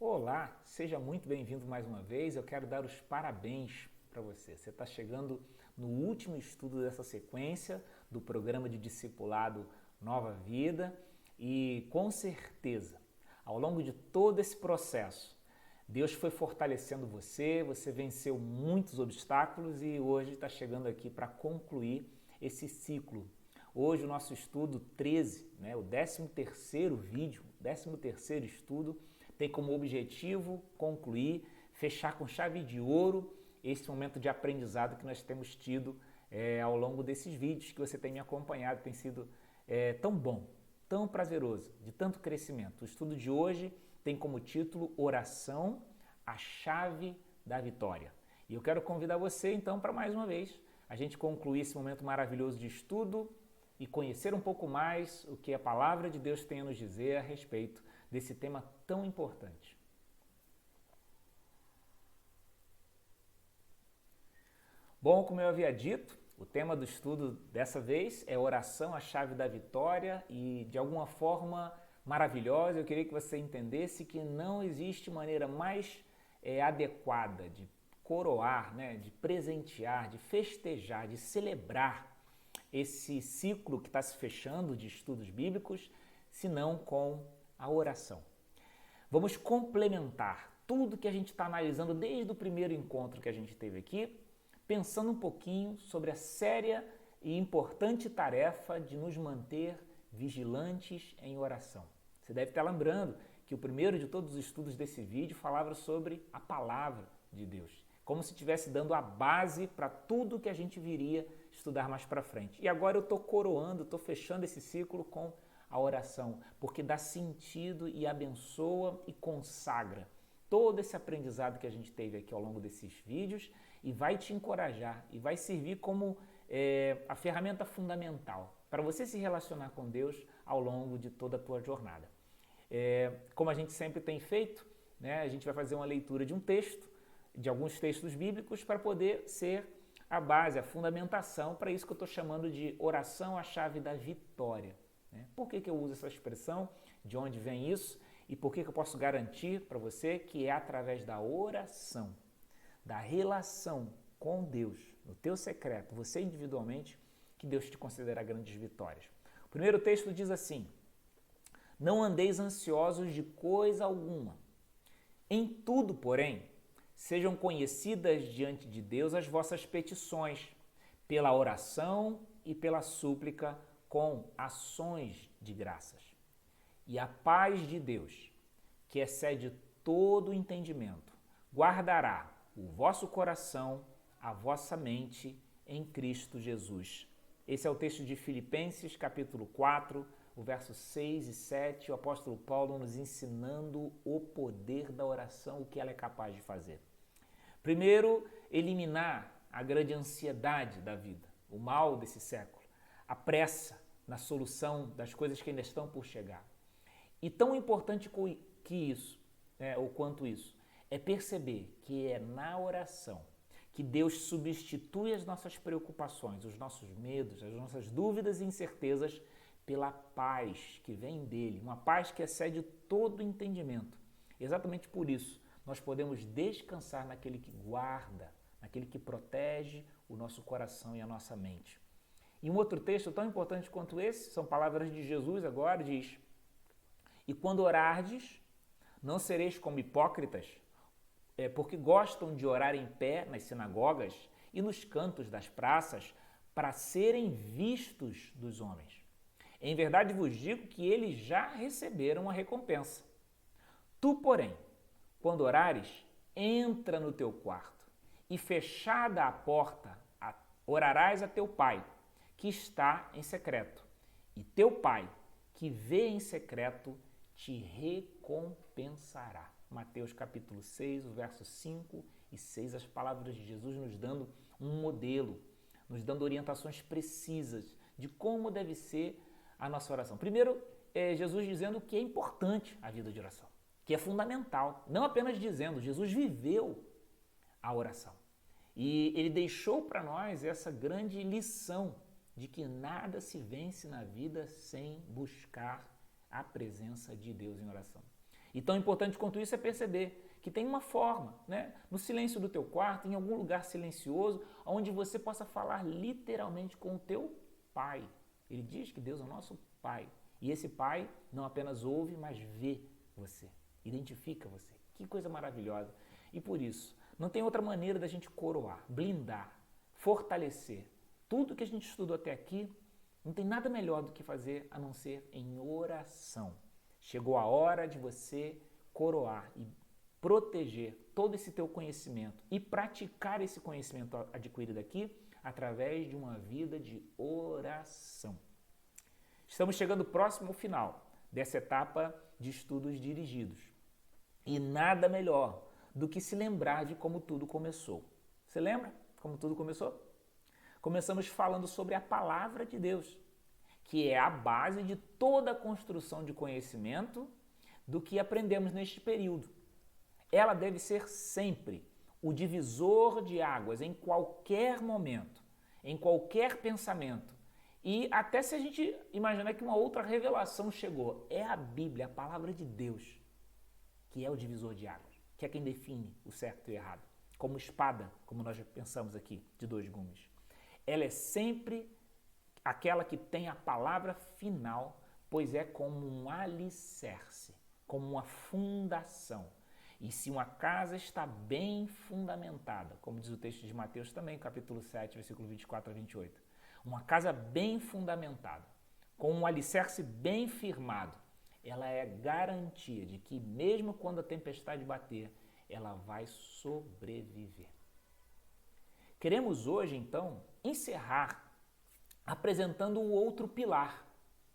Olá, seja muito bem-vindo mais uma vez. Eu quero dar os parabéns para você. Você está chegando no último estudo dessa sequência do programa de discipulado Nova Vida e com certeza, ao longo de todo esse processo, Deus foi fortalecendo você, você venceu muitos obstáculos e hoje está chegando aqui para concluir esse ciclo. Hoje o nosso estudo 13, o 13º vídeo, 13º estudo, tem como objetivo concluir, fechar com chave de ouro esse momento de aprendizado que nós temos tido ao longo desses vídeos que você tem me acompanhado, tem sido tão bom, tão prazeroso, de tanto crescimento. O estudo de hoje tem como título Oração, a chave da vitória. E eu quero convidar você então para mais uma vez a gente concluir esse momento maravilhoso de estudo e conhecer um pouco mais o que a palavra de Deus tem a nos dizer a respeito desse tema tão importante. Bom, como eu havia dito, o tema do estudo dessa vez é oração, a chave da vitória, e de alguma forma maravilhosa eu queria que você entendesse que não existe maneira mais adequada de coroar, de presentear, de festejar, de celebrar esse ciclo que está se fechando de estudos bíblicos, senão com a oração. Vamos complementar tudo que a gente está analisando desde o primeiro encontro que a gente teve aqui, pensando um pouquinho sobre a séria e importante tarefa de nos manter vigilantes em oração. Você deve estar lembrando que o primeiro de todos os estudos desse vídeo falava sobre a palavra de Deus, como se estivesse dando a base para tudo que a gente viria estudar mais para frente. E agora eu estou coroando, estou fechando esse ciclo com a oração, porque dá sentido e abençoa e consagra todo esse aprendizado que a gente teve aqui ao longo desses vídeos e vai te encorajar e vai servir como a ferramenta fundamental para você se relacionar com Deus ao longo de toda a tua jornada. Como a gente sempre tem feito, a gente vai fazer uma leitura de um texto, de alguns textos bíblicos para poder ser a base, a fundamentação para isso que eu estou chamando de oração, a chave da vitória. Por que eu uso essa expressão? De onde vem isso? E por que eu posso garantir para você que é através da oração, da relação com Deus, no teu secreto, você individualmente, que Deus te concederá grandes vitórias. O primeiro texto diz assim: não andeis ansiosos de coisa alguma. Em tudo, porém, sejam conhecidas diante de Deus as vossas petições, pela oração e pela súplica, com ações de graças. E a paz de Deus, que excede todo o entendimento, guardará o vosso coração, a vossa mente em Cristo Jesus. Esse é o texto de Filipenses, capítulo 4, o verso 6 e 7, o apóstolo Paulo nos ensinando o poder da oração, o que ela é capaz de fazer. Primeiro, eliminar a grande ansiedade da vida, o mal desse século, a pressa na solução das coisas que ainda estão por chegar. E tão importante que isso, ou quanto isso, é perceber que é na oração que Deus substitui as nossas preocupações, os nossos medos, as nossas dúvidas e incertezas pela paz que vem dele, uma paz que excede todo o entendimento. Exatamente por isso, nós podemos descansar naquele que guarda, naquele que protege o nosso coração e a nossa mente. E um outro texto tão importante quanto esse, são palavras de Jesus agora, diz: e quando orardes, não sereis como hipócritas, porque gostam de orar em pé nas sinagogas e nos cantos das praças para serem vistos dos homens. Em verdade vos digo que eles já receberam a recompensa. Tu, porém, quando orares, entra no teu quarto e, fechada a porta, orarás a teu pai, que está em secreto. E teu pai, que vê em secreto, te recompensará. Mateus capítulo 6, o verso 5 e 6, as palavras de Jesus nos dando um modelo, nos dando orientações precisas de como deve ser a nossa oração. Primeiro, Jesus dizendo que é importante a vida de oração, que é fundamental. Não apenas dizendo, Jesus viveu a oração. E ele deixou para nós essa grande lição de que nada se vence na vida sem buscar a presença de Deus em oração. E tão importante quanto isso é perceber que tem uma forma, né? No silêncio do teu quarto, em algum lugar silencioso, onde você possa falar literalmente com o teu Pai. Ele diz que Deus é o nosso Pai. E esse Pai não apenas ouve, mas vê você, identifica você. Que coisa maravilhosa. E por isso, não tem outra maneira da gente coroar, blindar, fortalecer tudo que a gente estudou até aqui. Não tem nada melhor do que fazer a não ser em oração. Chegou a hora de você coroar e proteger todo esse teu conhecimento e praticar esse conhecimento adquirido aqui através de uma vida de oração. Estamos chegando próximo ao final dessa etapa de estudos dirigidos. E nada melhor do que se lembrar de como tudo começou. Você lembra como tudo começou? Começamos falando sobre a palavra de Deus, que é a base de toda a construção de conhecimento do que aprendemos neste período. Ela deve ser sempre o divisor de águas em qualquer momento, em qualquer pensamento. E até se a gente imaginar que uma outra revelação chegou, é a Bíblia, a palavra de Deus, que é o divisor de águas, que é quem define o certo e o errado, como espada, como nós já pensamos aqui, de dois gumes. Ela é sempre aquela que tem a palavra final, pois é como um alicerce, como uma fundação. E se uma casa está bem fundamentada, como diz o texto de Mateus também, capítulo 7, versículo 24 a 28, uma casa bem fundamentada, com um alicerce bem firmado, ela é garantia de que mesmo quando a tempestade bater, ela vai sobreviver. Queremos hoje, então, encerrar apresentando o outro pilar.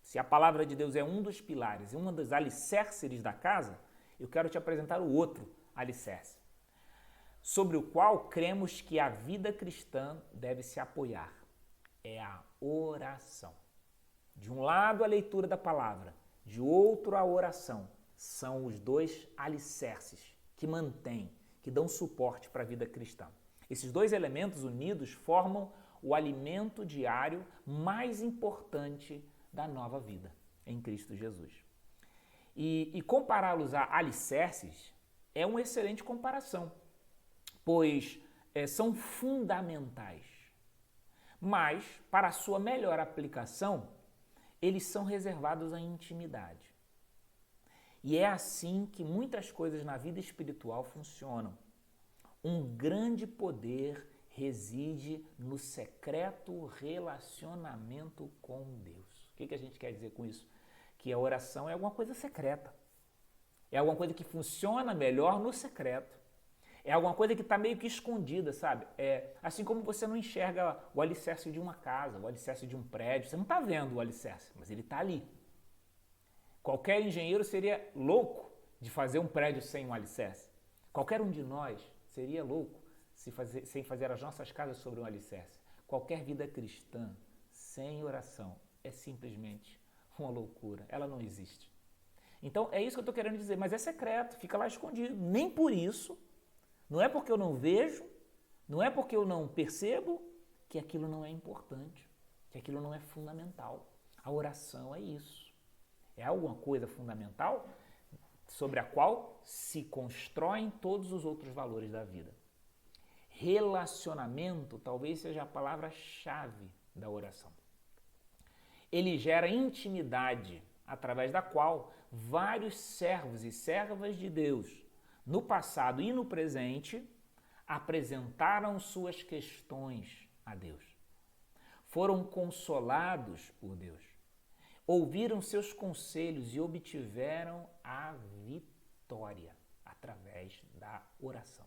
Se a palavra de Deus é um dos pilares e uma das alicerces da casa, eu quero te apresentar o outro alicerce, sobre o qual cremos que a vida cristã deve se apoiar. É a oração. De um lado, a leitura da palavra, de outro, a oração. São os dois alicerces que mantêm, que dão suporte para a vida cristã. Esses dois elementos unidos formam o alimento diário mais importante da nova vida em Cristo Jesus. E compará-los a alicerces é uma excelente comparação, pois são fundamentais. Mas, para a sua melhor aplicação, eles são reservados à intimidade. E é assim que muitas coisas na vida espiritual funcionam. Um grande poder reside no secreto relacionamento com Deus. O que a gente quer dizer com isso? Que a oração é alguma coisa secreta. É alguma coisa que funciona melhor no secreto. É alguma coisa que está meio que escondida, sabe? Assim como você não enxerga o alicerce de uma casa, o alicerce de um prédio. Você não está vendo o alicerce, mas ele está ali. Qualquer engenheiro seria louco de fazer um prédio sem um alicerce. Qualquer um de nós seria louco sem fazer as nossas casas sobre um alicerce. Qualquer vida cristã sem oração é simplesmente uma loucura. Ela não existe. Então é isso que eu estou querendo dizer, mas é secreto, fica lá escondido. Nem por isso, não é porque eu não vejo, não é porque eu não percebo que aquilo não é importante, que aquilo não é fundamental. A oração é isso. É alguma coisa fundamental sobre a qual se constroem todos os outros valores da vida. Relacionamento talvez seja a palavra-chave da oração. Ele gera intimidade, através da qual vários servos e servas de Deus, no passado e no presente, apresentaram suas questões a Deus. Foram consolados por Deus. Ouviram seus conselhos e obtiveram a vitória através da oração.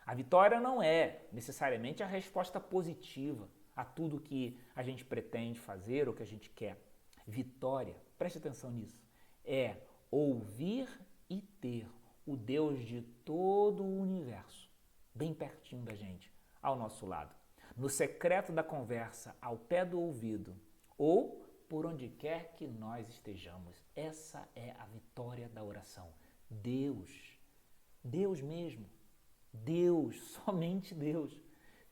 A vitória não é necessariamente a resposta positiva a tudo que a gente pretende fazer ou que a gente quer. Vitória, preste atenção nisso, é ouvir e ter o Deus de todo o universo bem pertinho da gente, ao nosso lado, no secreto da conversa, ao pé do ouvido ou por onde quer que nós estejamos. Essa é a vitória da oração. Deus, Deus mesmo, Deus, somente Deus,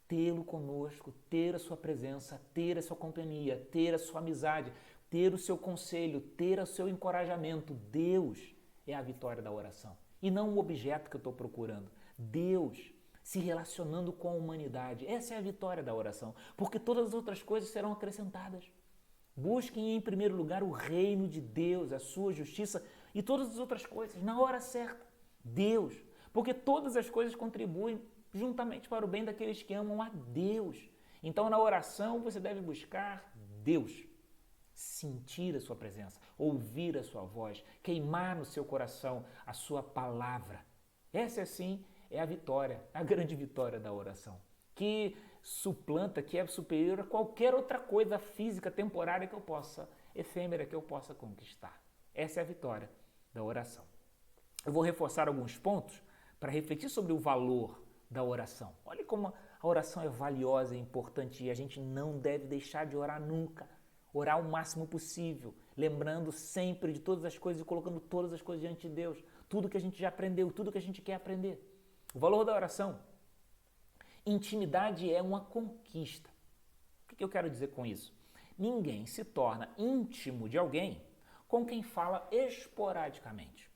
tê-lo conosco, ter a sua presença, ter a sua companhia, ter a sua amizade, ter o seu conselho, ter o seu encorajamento. Deus é a vitória da oração. E não o objeto que eu estou procurando. Deus se relacionando com a humanidade. Essa é a vitória da oração. Porque todas as outras coisas serão acrescentadas. Busquem em primeiro lugar o reino de Deus, a sua justiça e todas as outras coisas, na hora certa. Deus. Porque todas as coisas contribuem juntamente para o bem daqueles que amam a Deus. Então, na oração, você deve buscar Deus. Sentir a sua presença, ouvir a sua voz, queimar no seu coração a sua palavra. Essa, sim, é a vitória, a grande vitória da oração, que suplanta, que é superior a qualquer outra coisa física, temporária que eu possa, efêmera que eu possa conquistar. Essa é a vitória da oração. Eu vou reforçar alguns pontos para refletir sobre o valor da oração. Olha como a oração é valiosa e importante e a gente não deve deixar de orar nunca. Orar o máximo possível, lembrando sempre de todas as coisas e colocando todas as coisas diante de Deus. Tudo que a gente já aprendeu, tudo que a gente quer aprender. O valor da oração. Intimidade é uma conquista. O que eu quero dizer com isso? Ninguém se torna íntimo de alguém com quem fala esporadicamente.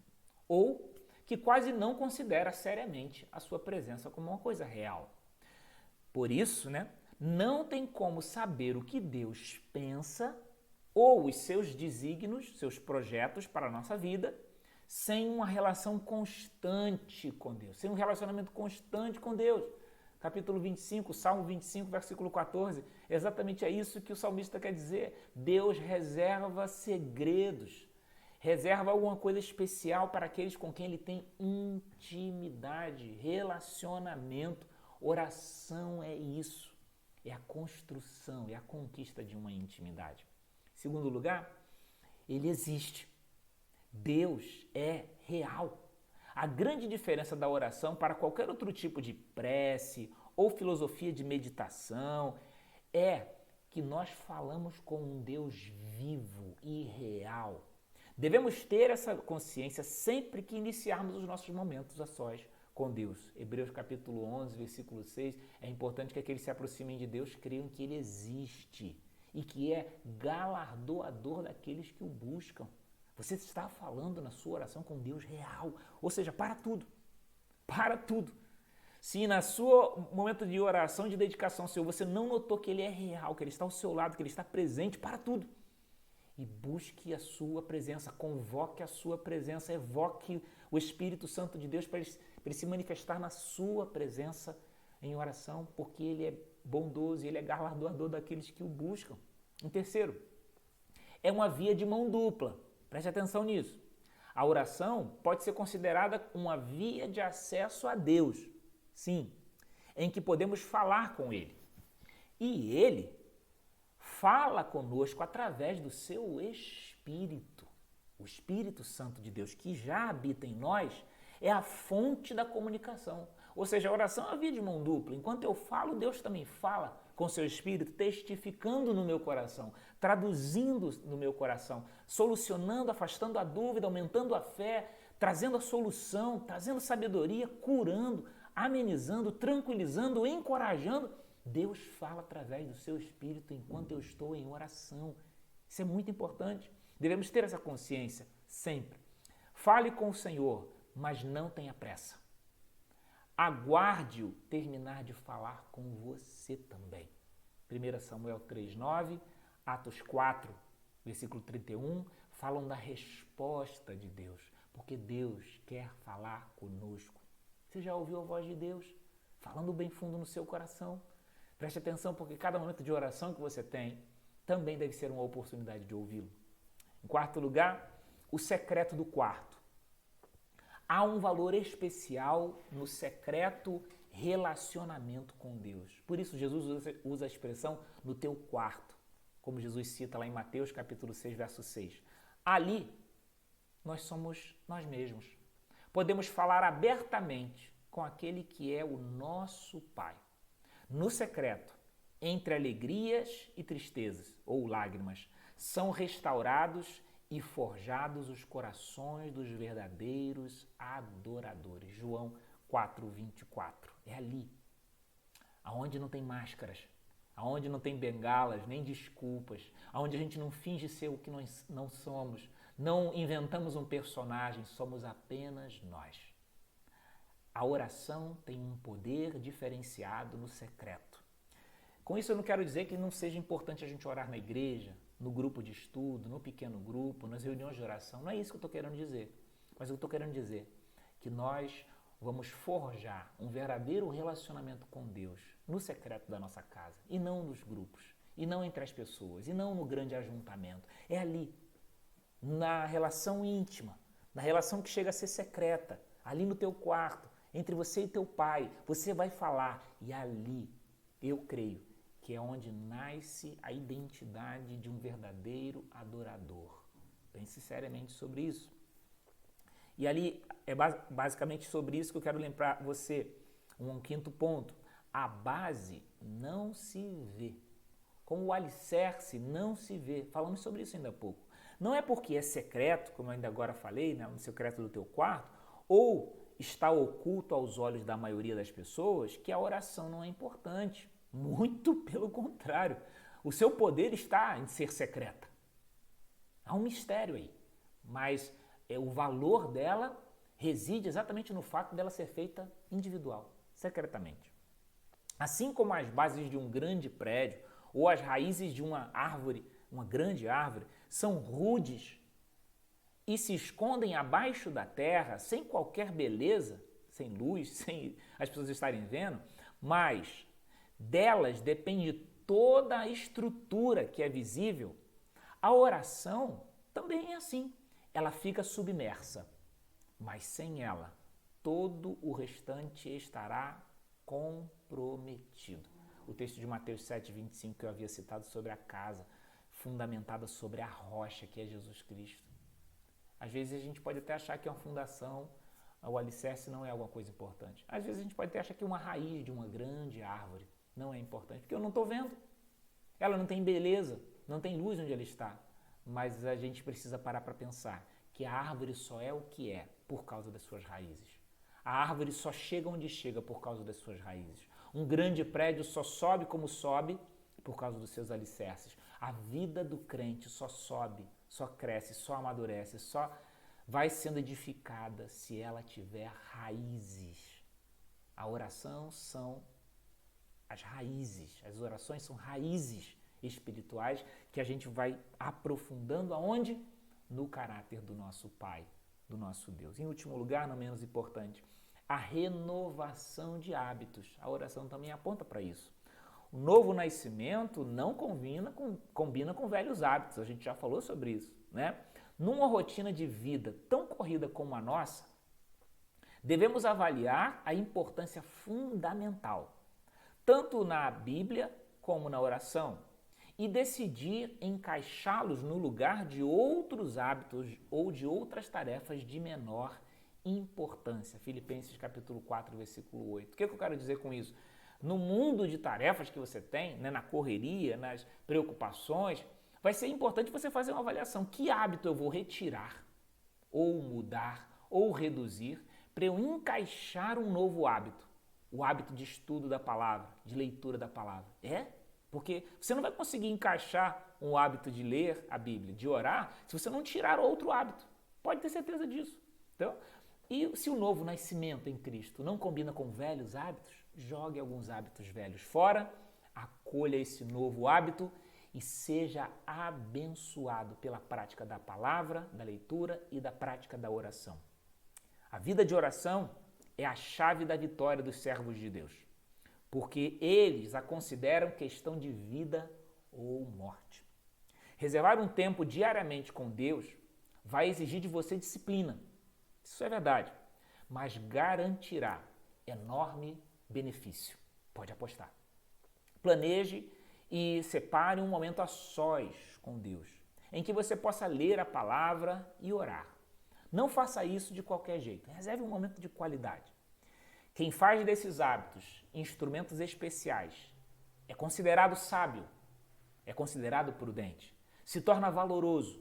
Ou que quase não considera seriamente a sua presença como uma coisa real. Por isso, não tem como saber o que Deus pensa ou os seus desígnios, seus projetos para a nossa vida, sem uma relação constante com Deus, sem um relacionamento constante com Deus. Capítulo 25, Salmo 25, versículo 14, exatamente é isso que o salmista quer dizer. Deus reserva segredos, reserva alguma coisa especial para aqueles com quem ele tem intimidade, relacionamento. Oração é isso. É a construção, é a conquista de uma intimidade. Em segundo lugar, ele existe. Deus é real. A grande diferença da oração para qualquer outro tipo de prece ou filosofia de meditação é que nós falamos com um Deus vivo e real. Devemos ter essa consciência sempre que iniciarmos os nossos momentos a sós com Deus. Hebreus capítulo 11, versículo 6, é importante que aqueles que se aproximem de Deus creiam que Ele existe e que é galardoador daqueles que o buscam. Você está falando na sua oração com Deus real, ou seja, para tudo. Para tudo. Se na sua momento de oração, de dedicação ao Senhor, você não notou que Ele é real, que Ele está ao seu lado, que Ele está presente, para tudo. E busque a sua presença, convoque a sua presença, evoque o Espírito Santo de Deus para ele se manifestar na sua presença em oração, porque Ele é bondoso e Ele é galardoador daqueles que o buscam. Em terceiro, é uma via de mão dupla. Preste atenção nisso. A oração pode ser considerada uma via de acesso a Deus, sim, em que podemos falar com Ele. E Ele fala conosco através do seu Espírito. O Espírito Santo de Deus, que já habita em nós, é a fonte da comunicação. Ou seja, a oração é uma via de mão dupla. Enquanto eu falo, Deus também fala com seu Espírito, testificando no meu coração, traduzindo no meu coração, solucionando, afastando a dúvida, aumentando a fé, trazendo a solução, trazendo sabedoria, curando, amenizando, tranquilizando, encorajando. Deus fala através do seu Espírito enquanto eu estou em oração. Isso é muito importante. Devemos ter essa consciência sempre. Fale com o Senhor, mas não tenha pressa. Aguarde-o terminar de falar com você também. 1 Samuel 3,9, Atos 4, versículo 31, falam da resposta de Deus, porque Deus quer falar conosco. Você já ouviu a voz de Deus falando bem fundo no seu coração? Preste atenção, porque cada momento de oração que você tem também deve ser uma oportunidade de ouvi-lo. Em quarto lugar, o secreto do quarto. Há um valor especial no secreto relacionamento com Deus. Por isso Jesus usa a expressão no teu quarto, como Jesus cita lá em Mateus capítulo 6, verso 6. Ali, nós somos nós mesmos. Podemos falar abertamente com aquele que é o nosso Pai. No secreto, entre alegrias e tristezas, ou lágrimas, são restaurados e forjados os corações dos verdadeiros adoradores. João 4:24. É ali, aonde não tem máscaras, aonde não tem bengalas, nem desculpas, aonde a gente não finge ser o que nós não somos. Não inventamos um personagem, somos apenas nós. A oração tem um poder diferenciado no secreto. Com isso eu não quero dizer que não seja importante a gente orar na igreja, no grupo de estudo, no pequeno grupo, nas reuniões de oração. Não é isso que eu estou querendo dizer. Mas eu estou querendo dizer que nós vamos forjar um verdadeiro relacionamento com Deus no secreto da nossa casa, e não nos grupos, e não entre as pessoas, e não no grande ajuntamento. É ali, na relação íntima, na relação que chega a ser secreta, ali no teu quarto, entre você e teu pai. Você vai falar, e ali, eu creio, que é onde nasce a identidade de um verdadeiro adorador. Pense seriamente sobre isso. E ali é basicamente sobre isso que eu quero lembrar você. Um quinto ponto. A base não se vê. Como o alicerce não se vê. Falamos sobre isso ainda há pouco. Não é porque é secreto, como eu ainda agora falei, né, no secreto do teu quarto, ou está oculto aos olhos da maioria das pessoas, que a oração não é importante. Muito pelo contrário. O seu poder está em ser secreta. Há um mistério aí. Mas o valor dela reside exatamente no fato dela ser feita individual, secretamente. Assim como as bases de um grande prédio ou as raízes de uma árvore, uma grande árvore, são rudes e se escondem abaixo da terra sem qualquer beleza, sem luz, sem as pessoas estarem vendo, mas delas depende toda a estrutura que é visível. A oração também é assim. Ela fica submersa, mas sem ela, todo o restante estará comprometido. O texto de Mateus 7,25 que eu havia citado sobre a casa, fundamentada sobre a rocha que é Jesus Cristo. Às vezes a gente pode até achar que é uma fundação, o alicerce não é alguma coisa importante. Às vezes a gente pode até achar que uma raiz de uma grande árvore não é importante, porque eu não estou vendo. Ela não tem beleza, não tem luz onde ela está. Mas a gente precisa parar para pensar que a árvore só é o que é por causa das suas raízes. A árvore só chega onde chega por causa das suas raízes. Um grande prédio só sobe como sobe por causa dos seus alicerces. A vida do crente só sobe, só cresce, só amadurece, só vai sendo edificada se ela tiver raízes. A oração são as raízes, as orações são raízes espirituais que a gente vai aprofundando aonde? No caráter do nosso Pai, do nosso Deus. Em último lugar, não menos importante, a renovação de hábitos. A oração também aponta para isso. O novo nascimento não combina com velhos hábitos, a gente já falou sobre isso, né? Numa rotina de vida tão corrida como a nossa, devemos avaliar a importância fundamental, tanto na Bíblia como na oração, e decidir encaixá-los no lugar de outros hábitos ou de outras tarefas de menor importância. Filipenses capítulo 4, versículo 8. O que eu quero dizer com isso? No mundo de tarefas que você tem, né, na correria, nas preocupações, vai ser importante você fazer uma avaliação. Que hábito eu vou retirar, ou mudar, ou reduzir, para eu encaixar um novo hábito? O hábito de estudo da palavra, de leitura da palavra. Porque você não vai conseguir encaixar um hábito de ler a Bíblia, de orar, se você não tirar outro hábito. Pode ter certeza disso. Então, e se o novo nascimento em Cristo não combina com velhos hábitos, jogue alguns hábitos velhos fora, acolha esse novo hábito e seja abençoado pela prática da palavra, da leitura e da prática da oração. A vida de oração é a chave da vitória dos servos de Deus, porque eles a consideram questão de vida ou morte. Reservar um tempo diariamente com Deus vai exigir de você disciplina, isso é verdade, mas garantirá enorme benefício, pode apostar. Planeje e separe um momento a sós com Deus, em que você possa ler a palavra e orar. Não faça isso de qualquer jeito, reserve um momento de qualidade. Quem faz desses hábitos instrumentos especiais é considerado sábio, é considerado prudente, se torna valoroso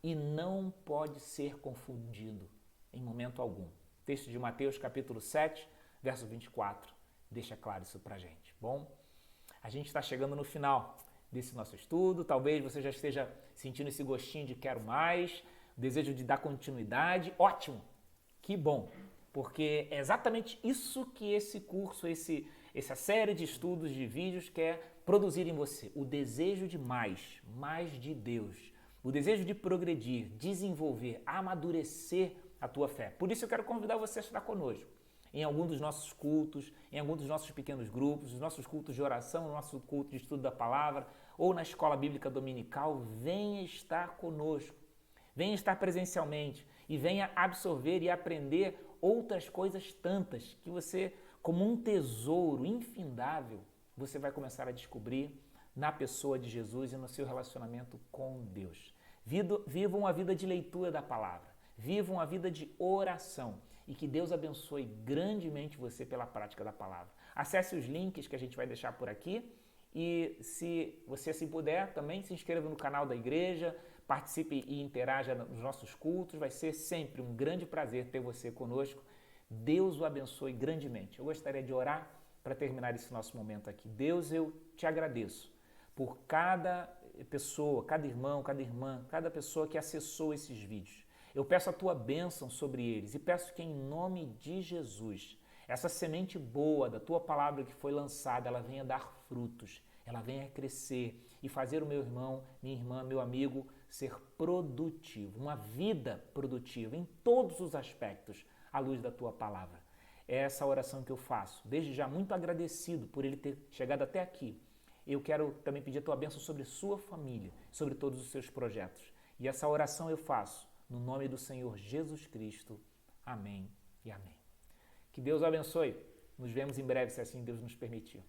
e não pode ser confundido em momento algum. Texto de Mateus capítulo 7, verso 24, deixa claro isso pra gente. Bom, a gente está chegando no final desse nosso estudo, talvez você já esteja sentindo esse gostinho de quero mais, o desejo de dar continuidade. Ótimo, que bom, porque é exatamente isso que esse curso, essa série de estudos, de vídeos quer produzir em você. O desejo de mais de Deus. O desejo de progredir, desenvolver, amadurecer a tua fé. Por isso eu quero convidar você a estar conosco em algum dos nossos cultos, em algum dos nossos pequenos grupos, os nossos cultos de oração, o nosso culto de estudo da palavra, ou na escola bíblica dominical. Venha estar conosco, venha estar presencialmente e venha absorver e aprender outras coisas tantas que você, como um tesouro infindável, você vai começar a descobrir na pessoa de Jesus e no seu relacionamento com Deus. Viva uma vida de leitura da palavra, viva uma vida de oração e que Deus abençoe grandemente você pela prática da palavra. Acesse os links que a gente vai deixar por aqui e, se você assim puder, também se inscreva no canal da igreja, participe e interaja nos nossos cultos. Vai ser sempre um grande prazer ter você conosco. Deus o abençoe grandemente. Eu gostaria de orar para terminar esse nosso momento aqui. Deus, eu te agradeço por cada pessoa, cada irmão, cada irmã, cada pessoa que acessou esses vídeos. Eu peço a tua bênção sobre eles e peço que, em nome de Jesus, essa semente boa da tua palavra que foi lançada, ela venha dar frutos, ela venha crescer e fazer o meu irmão, minha irmã, meu amigo ser produtivo, uma vida produtiva em todos os aspectos, à luz da tua palavra. É essa oração que eu faço, desde já muito agradecido por ele ter chegado até aqui. Eu quero também pedir a tua bênção sobre sua família, sobre todos os seus projetos. E essa oração eu faço no nome do Senhor Jesus Cristo. Amém e amém. Que Deus o abençoe. Nos vemos em breve, se assim Deus nos permitir.